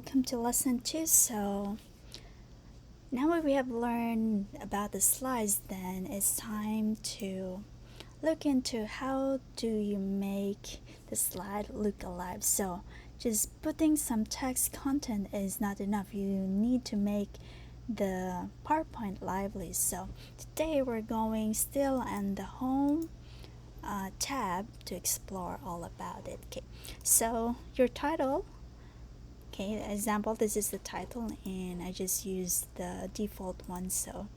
welcome to lesson 2. So now that we have learned about the slides, then it's time to look into how do you make the slide look alive. So just putting some text content is not enough. You need to make the PowerPoint lively. So today we're going still on the home tab to explore all about it. Okay, so your title. Okay, example, this is the title and I just used the default one, so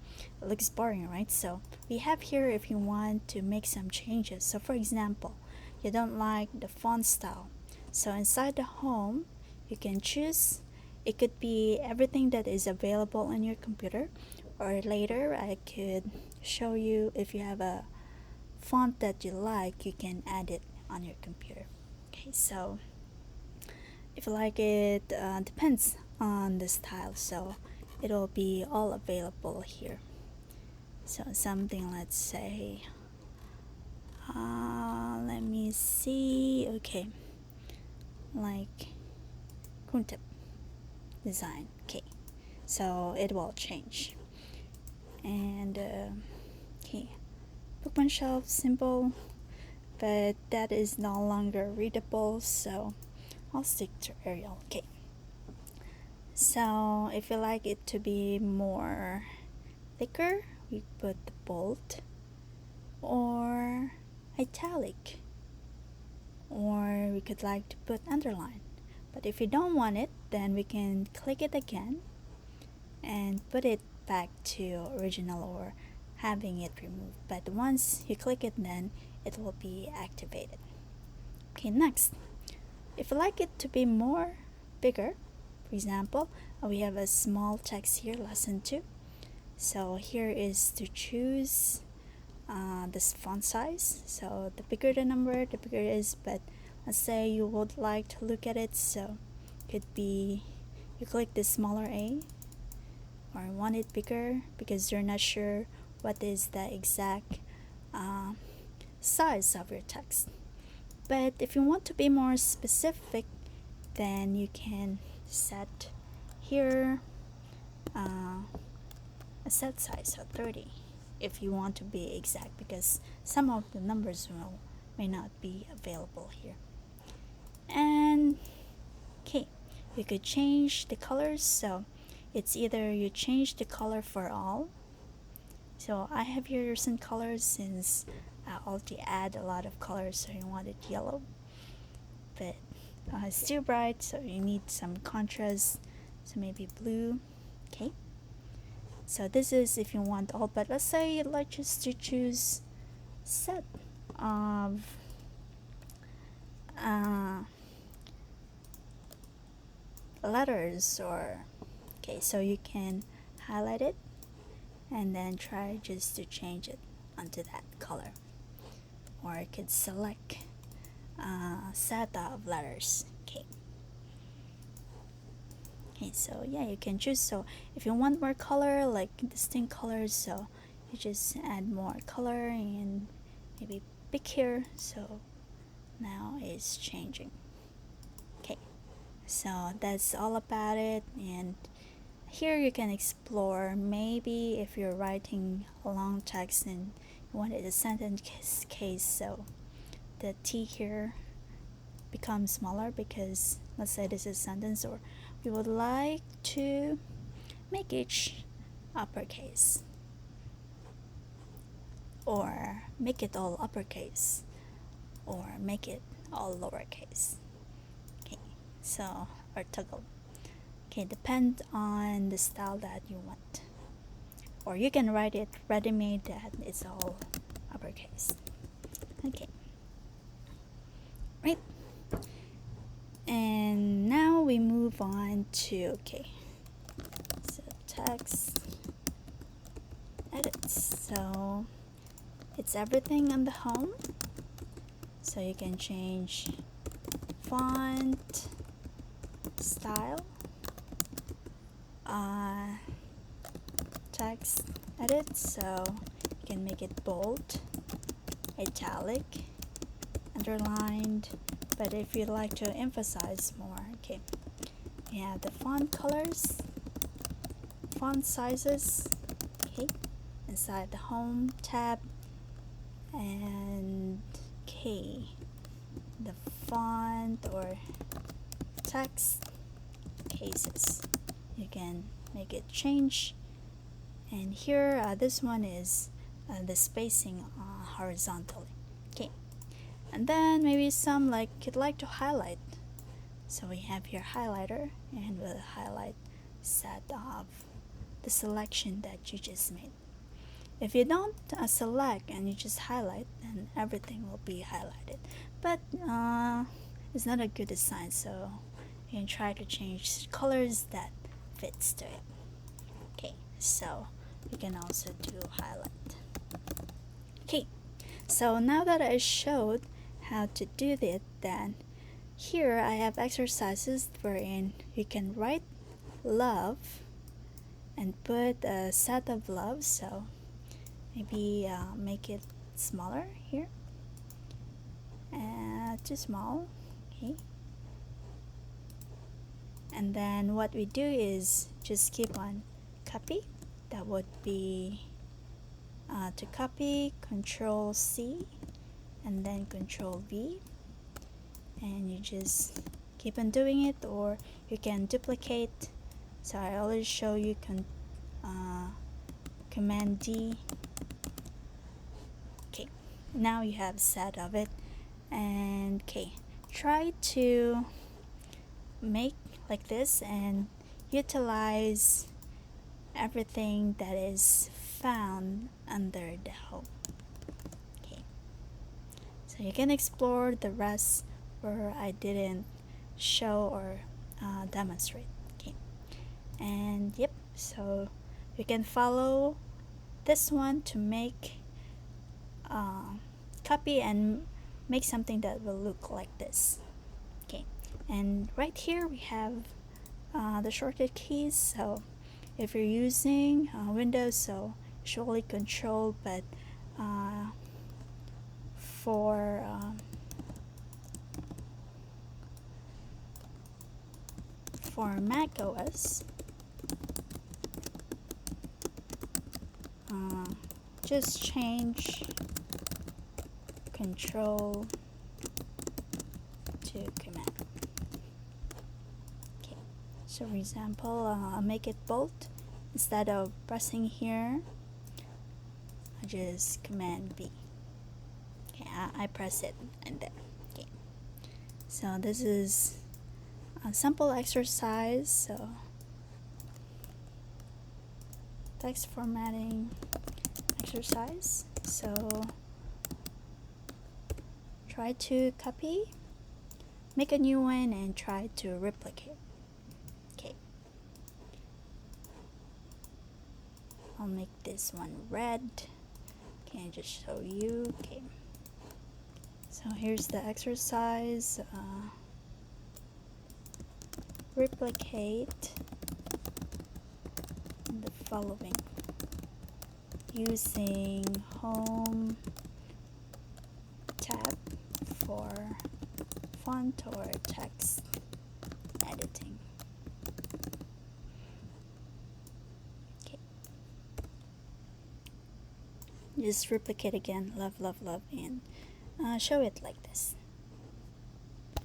it looks boring, right? So we have here if you want to make some changes. So for example, you don't like the font style, so inside the home you can choose. It could be everything that is available on your computer, or later I could show you if you have a font that you like, you can add it on your computer. Okay, so if you like it, depends on the style, so it'll be all available here. So something, let's say, let me see, okay, like Kuntip design. Okay, so it will change. And okay, bookmark shelf, simple, but that is no longer readable, so I'll stick to Arial. Okay, so if you like it to be more thicker, we put the bold or italic, or we could like to put underline. But if you don't want it, then we can click it again and put it back to original or having it removed. But once you click it, then it will be activated. Okay, next, if you like it to be more bigger, for example, we have a small text here, lesson 2. So here is to choose this font size. So the bigger the number, the bigger it is. But let's say you would like to look at it, so it could be you click the smaller A, or want it bigger because you're not sure what is the exact size of your text. But if you want to be more specific, then you can set here a set size of 30 if you want to be exact, because some of the numbers may not be available here. And okay, you could change the colors, so it's either you change the color for all. So I have here some colors since I already add a lot of colors, so you want it yellow, but it's too bright, so you need some contrast, so maybe blue. Okay, so this is if you want all, but let's say you'd like just to choose set of letters, or okay, so you can highlight it and then try just to change it onto that color, or I could select set of letters. Okay, so yeah, you can choose. So if you want more color, like distinct colors, so you just add more color and maybe big here, so now it's changing. Okay, so that's all about it. And here you can explore, maybe if you're writing a long text and you wanted a sentence case, so the T here becomes smaller because let's say this is a sentence, or we would like to make each uppercase, or make it all uppercase, or make it all lowercase. Okay, so, or toggle. Okay, depend on the style that you want, or you can write it ready-made that it's all uppercase. Okay, right, and now we move on to, okay, so text edits. So it's everything on the home, so you can change font style, text edit, so you can make it bold, italic, underlined. But if you'd like to emphasize more, okay, we have the font colors, font sizes, okay, inside the home tab, and okay, the font or text cases. You can make it change, and here this one is the spacing horizontally. Okay, and then maybe some like you'd like to highlight. So we have here highlighter, and we'll highlight set of the selection that you just made. If you don't select and you just highlight, then everything will be highlighted. But it's not a good design, so you can try to change colors that fits to it. Okay, so you can also do highlight. Okay, so now that I showed how to do that, then here I have exercises wherein you can write love and put a set of loves. So maybe make it smaller here, too small. Okay, and then what we do is just keep on copy. That would be to copy, Control C and then Control V, and you just keep on doing it, or you can duplicate. So I always show you Command D. Okay, now you have set of it, and okay, try to make like this and utilize everything that is found under the home. Okay, so you can explore the rest where I didn't show or demonstrate. Okay, and yep, so you can follow this one to make copy and make something that will look like this. Okay, and right here we have the shortcut keys. So if you're using Windows, so usually Control, but for Mac OS, just change Control to Command. Okay, so for example, I'll make it bold. Instead of pressing here, I just Command B. Okay, I press it and then. Okay, so this is a simple exercise. So text formatting exercise. So try to copy, make a new one, and try to replicate. Okay, I'll make this one red. Can I just show you? Okay, so here's the exercise. Replicate the following using Home tab for font or text editing. Okay, just replicate again, love, love, love, and show it like this.